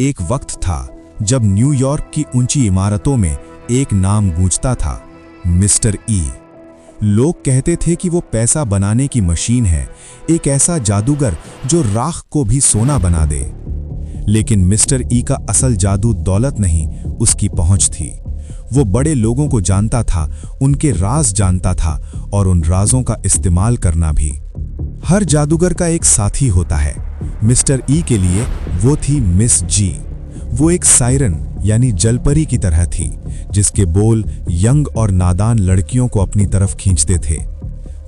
एक वक्त था जब न्यूयॉर्क की ऊंची इमारतों में एक नाम गूंजता था, मिस्टर ई। लोग कहते थे कि वो पैसा बनाने की मशीन है, एक ऐसा जादूगर जो राख को भी सोना बना दे। लेकिन मिस्टर ई का असल जादू दौलत नहीं, उसकी पहुंच थी। वो बड़े लोगों को जानता था, उनके राज जानता था और उन राजों का इस्तेमाल करना भी। हर जादूगर का एक साथी होता है। मिस्टर ई के लिए वो थी मिस जी। वो एक सायरन यानी जलपरी की तरह थी, जिसके बोल यंग और नादान लड़कियों को अपनी तरफ खींचते थे।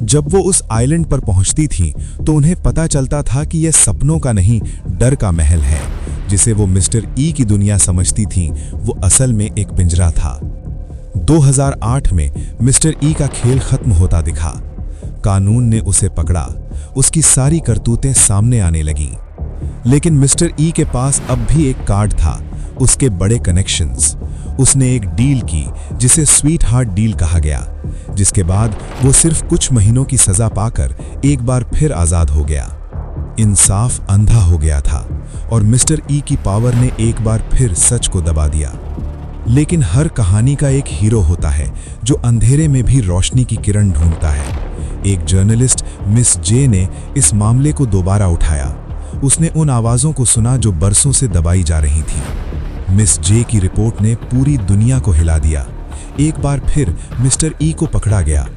जब वो उस आइलैंड पर पहुंचती थीं, तो उन्हें पता चलता था कि यह सपनों का नहीं, डर का महल है। जिसे वो मिस्टर ई की दुनिया समझती थीं, वो असल में एक पिंजरा था। 2008 में मिस्टर ई का खेल खत्म होता दिखा। कानून ने उसे पकड़ा, उसकी सारी करतूतें सामने आने लगीं। लेकिन मिस्टर ई के पास अब भी एक कार्ड था, उसके बड़े कनेक्शंस। उसने एक डील की जिसे स्वीट हार्ट डील कहा गया, जिसके बाद वो सिर्फ कुछ महीनों की सजा पाकर एक बार फिर आजाद हो गया। इंसाफ अंधा हो गया था और मिस्टर ई की पावर ने एक बार फिर सच को दबा दिया। लेकिन हर कहानी का एक हीरो होता है जो अंधेरे में भी रोशनी की किरण ढूंढता है। एक जर्नलिस्ट मिस जे ने इस मामले को दोबारा उठाया। उसने उन आवाज़ों को सुना जो बरसों से दबाई जा रही थी। मिस जे की रिपोर्ट ने पूरी दुनिया को हिला दिया। एक बार फिर मिस्टर ई को पकड़ा गया,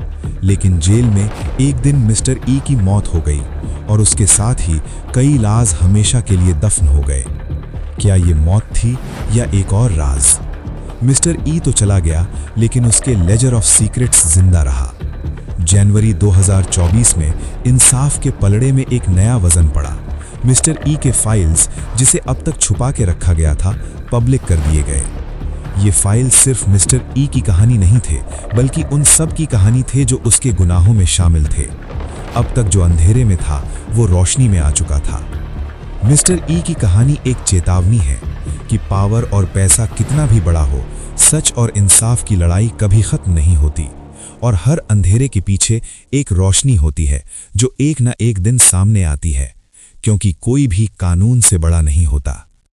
लेकिन जेल में एक दिन मिस्टर ई की मौत हो गई और उसके साथ ही कई राज हमेशा के लिए दफन हो गए। क्या ये मौत थी या एक और राज? मिस्टर ई तो चला गया, लेकिन उसके लेजर ऑफ सीक्रेट्स जिंदा रहा। जनवरी 2024 में इंसाफ के पलड़े में एक नया वजन पड़ा। मिस्टर ई के फाइल्स, जिसे अब तक छुपा के रखा गया था, पब्लिक कर दिए गए। ये फाइल सिर्फ मिस्टर ई की कहानी नहीं थे, बल्कि उन सब की कहानी थे जो उसके गुनाहों में शामिल थे। अब तक जो अंधेरे में था, वो रोशनी में आ चुका था। मिस्टर ई की कहानी एक चेतावनी है कि पावर और पैसा कितना भी बड़ा हो, सच और इंसाफ की लड़ाई कभी खत्म नहीं होती और हर अंधेरे के पीछे एक रोशनी होती है जो एक न एक दिन सामने आती है, क्योंकि कोई भी कानून से बड़ा नहीं होता।